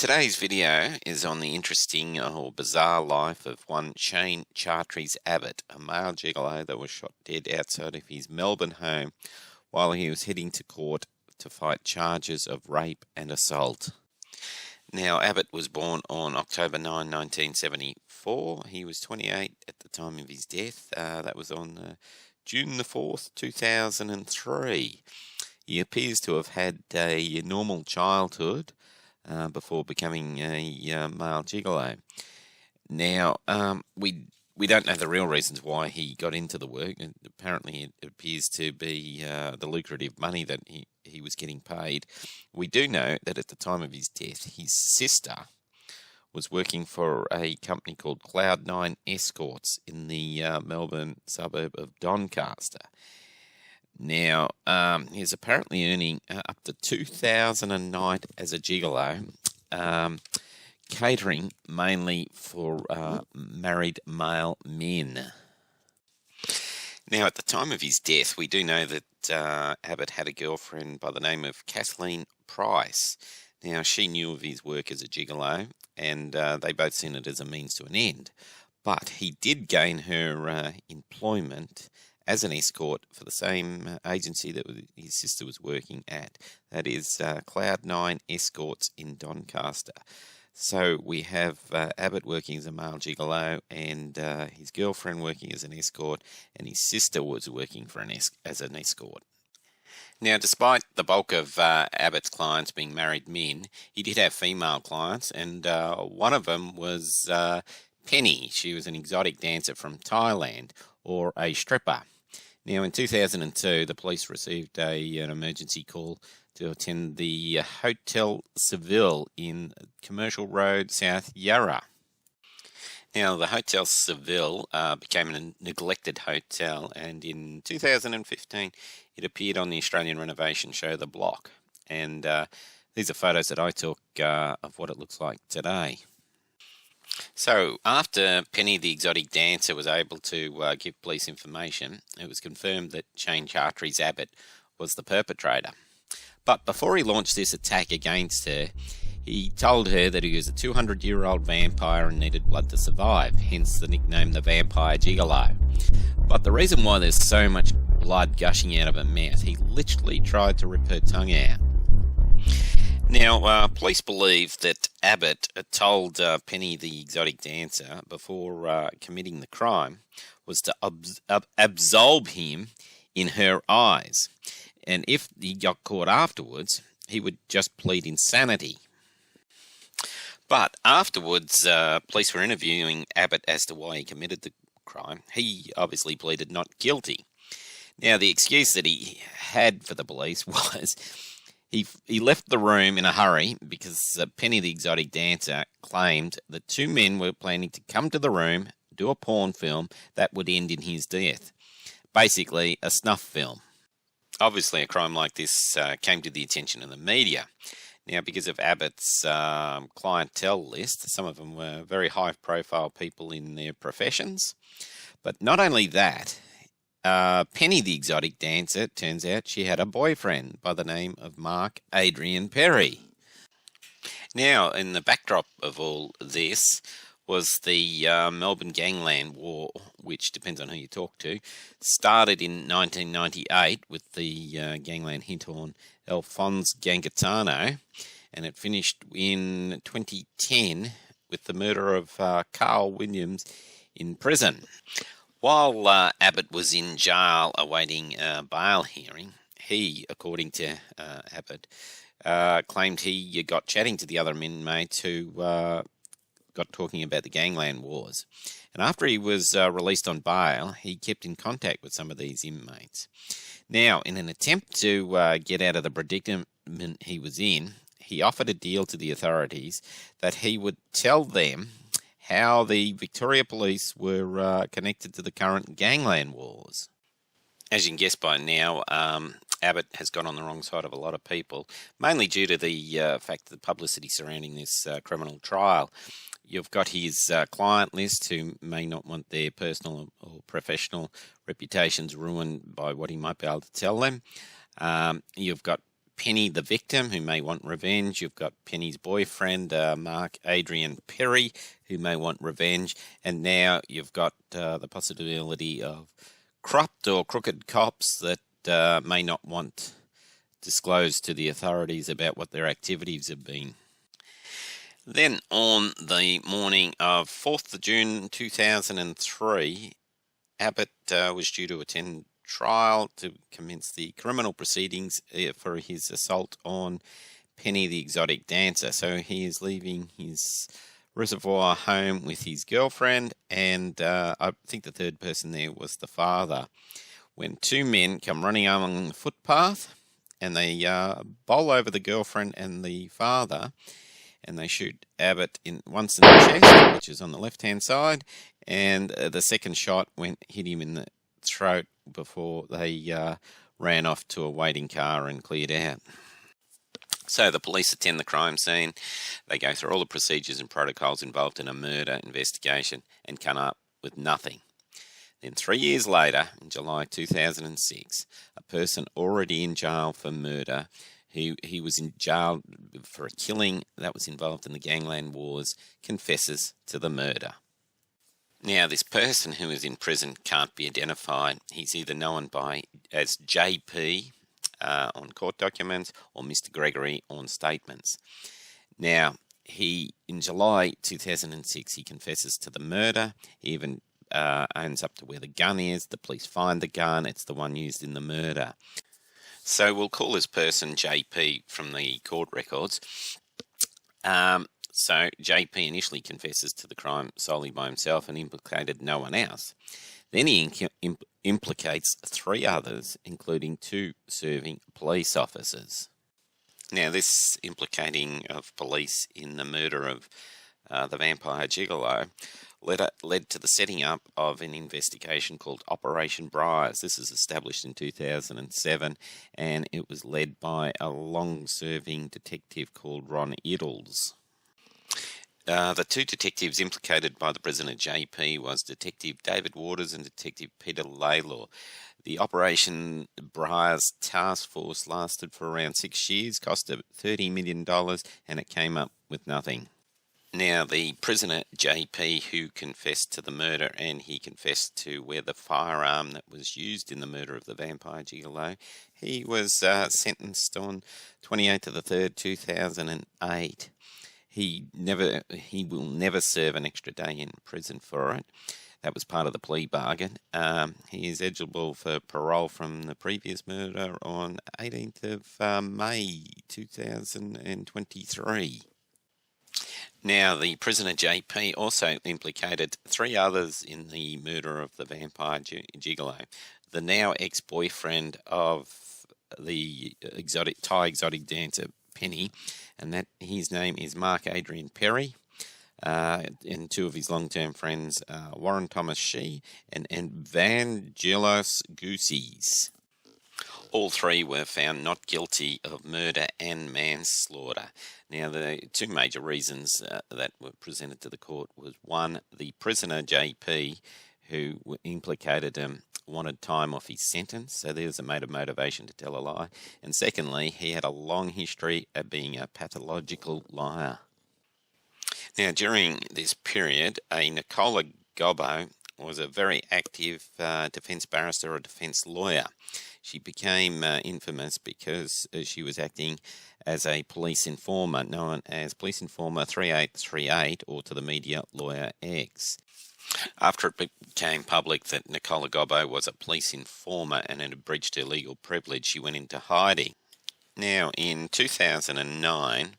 Today's video is on the interesting or bizarre life of one Shane Chartres Abbott, a male gigolo that was shot dead outside of his Melbourne home while he was heading to court to fight charges of rape and assault. Now, Abbott was born on October 9, 1974. He was 28 at the time of his death. That was on June the 4th, 2003. He appears to have had a normal childhood before becoming a male gigolo. Now, we don't know the real reasons why he got into the work. Apparently, it appears to be the lucrative money that he was getting paid. We do know that at the time of his death, his sister was working for a company called Cloud9 Escorts in the Melbourne suburb of Doncaster. Now, he's apparently earning up to $2,000 a night as a gigolo, catering mainly for married male men. Now, at the time of his death, we do know that Abbott had a girlfriend by the name of Kathleen Price. Now, she knew of his work as a gigolo, and they both seen it as a means to an end. But he did gain her employment as an escort for the same agency that his sister was working at. That is Cloud9 Escorts in Doncaster. So we have Abbott working as a male gigolo, and his girlfriend working as an escort, and his sister was working for as an escort. Now, despite the bulk of Abbott's clients being married men, he did have female clients, and one of them was Penny. She was an exotic dancer from Thailand, or a stripper. Now, in 2002, the police received an emergency call to attend the Hotel Seville in Commercial Road, South Yarra. Now, the Hotel Seville became a neglected hotel, and in 2015, it appeared on the Australian renovation show The Block. And these are photos that I took of what it looks like today. So, after Penny the exotic dancer was able to give police information, it was confirmed that Shane Chartres Abbott was the perpetrator. But before he launched this attack against her, he told her that he was a 200-year-old vampire and needed blood to survive, hence the nickname the Vampire Gigolo. But the reason why there's so much blood gushing out of her mouth, he literally tried to rip her tongue out. Now, police believe that Abbott told Penny the exotic dancer before committing the crime was to absolve him in her eyes. And if he got caught afterwards, he would just plead insanity. But afterwards, police were interviewing Abbott as to why he committed the crime. He obviously pleaded not guilty. Now, the excuse that he had for the police was he left the room in a hurry because Penny the exotic dancer claimed that two men were planning to come to the room, do a porn film that would end in his death. Basically, a snuff film. Obviously, a crime like this came to the attention of the media. Now, because of Abbott's clientele list, some of them were very high-profile people in their professions. But not only that, Penny the exotic dancer, turns out she had a boyfriend by the name of Mark Adrian Perry. Now, in the backdrop of all this was the Melbourne Gangland War, which, depends on who you talk to, started in 1998 with the gangland hit on Alphonse Gangitano, and it finished in 2010 with the murder of Carl Williams in prison. While Abbott was in jail awaiting a bail hearing, he, according to Abbott, claimed he got chatting to the other inmates who got talking about the gangland wars. And after he was released on bail, he kept in contact with some of these inmates. Now, in an attempt to get out of the predicament he was in, he offered a deal to the authorities that he would tell them how the Victoria Police were connected to the current gangland wars. As you can guess by now, Abbott has got on the wrong side of a lot of people, mainly due to the fact that the publicity surrounding this criminal trial. You've got his client list who may not want their personal or professional reputations ruined by what he might be able to tell them. You've got Penny, the victim, who may want revenge. You've got Penny's boyfriend, Mark Adrian Perry, who may want revenge. And now you've got the possibility of corrupt or crooked cops that may not want disclosed to the authorities about what their activities have been. Then on the morning of 4th of June 2003, Abbott was due to attend trial to commence the criminal proceedings for his assault on Penny the exotic dancer. So he is leaving his reservoir home with his girlfriend, and I think the third person there was the father, when two men come running along the footpath and they bowl over the girlfriend and the father, and they shoot Abbott once in the chest, which is on the left-hand side, and the second shot hit him in the throat before they ran off to a waiting car and cleared out. So the police attend the crime scene. They go through all the procedures and protocols involved in a murder investigation and come up with nothing. Then 3 years later, in July 2006, a person already in jail for murder, he was in jail for a killing that was involved in the gangland wars, confesses to the murder. Now, this person who is in prison can't be identified. He's either known as JP on court documents or Mr. Gregory on statements. Now, in July 2006, he confesses to the murder. He even owns up to where the gun is. The police find the gun. It's the one used in the murder. So we'll call this person JP from the court records. So JP initially confesses to the crime solely by himself and implicated no one else. Then he implicates three others, including two serving police officers. Now, this implicating of police in the murder of the vampire Gigalo led to the setting up of an investigation called Operation Briars. This was established in 2007, and it was led by a long-serving detective called Ron Iddles. The two detectives implicated by the prisoner JP was Detective David Waters and Detective Peter Laylor. The Operation Briars task force lasted for around 6 years, cost $30 million, and it came up with nothing. Now, the prisoner JP, who confessed to the murder, and he confessed to where the firearm that was used in the murder of the vampire Gigalo, he was sentenced on 28th of the 3rd, 2008. He will never serve an extra day in prison for it. That was part of the plea bargain. He is eligible for parole from the previous murder on 18th of May 2023. Now, the prisoner JP also implicated three others in the murder of the vampire Gigalo. The now ex-boyfriend of the Thai exotic dancer Penny, and that his name is Mark Adrian Perry, and two of his long-term friends, Warren Thomas Shee and Vangelos Goussis. All three were found not guilty of murder and manslaughter. Now, the two major reasons that were presented to the court was, one, the prisoner JP, who implicated him, wanted time off his sentence, so there's a motivation to tell a lie. And secondly, he had a long history of being a pathological liar. Now, during this period, Nicola Gobbo was a very active defence barrister or defence lawyer. She became infamous because she was acting as a police informer, known as Police Informer 3838, or to the media, Lawyer X. After it became public that Nicola Gobbo was a police informer and had breached her legal privilege, she went into hiding. Now, in 2009,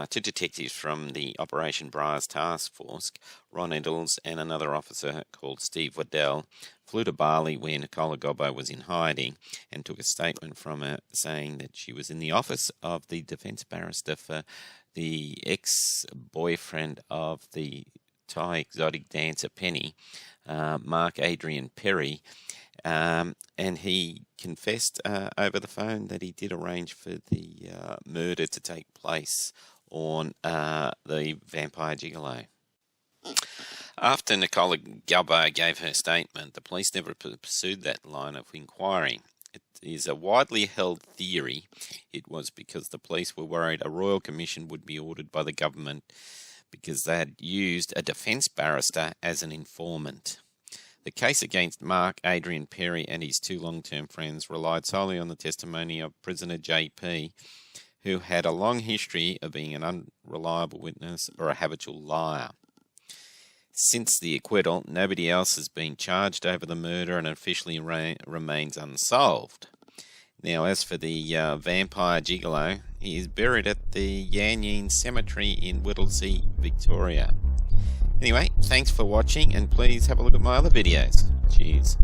two detectives from the Operation Briars Task Force, Ron Iddles and another officer called Steve Waddell, flew to Bali where Nicola Gobbo was in hiding and took a statement from her saying that she was in the office of the defence barrister for the ex-boyfriend of the Thai exotic dancer Penny, Mark Adrian Perry, and he confessed over the phone that he did arrange for the murder to take place on the vampire Gigalo. After Nicola Gobbo gave her statement, the police never pursued that line of inquiry. is a widely held theory. It was because the police were worried a royal commission would be ordered by the government because they had used a defence barrister as an informant. The case against Mark Adrian Perry and his two long-term friends relied solely on the testimony of prisoner JP, who had a long history of being an unreliable witness or a habitual liar. Since the acquittal, nobody else has been charged over the murder and officially remains unsolved. Now, as for the vampire Gigalo, he is buried at the Yan Yean Cemetery in Whittlesea, Victoria. Anyway, thanks for watching, and please have a look at my other videos. Cheers.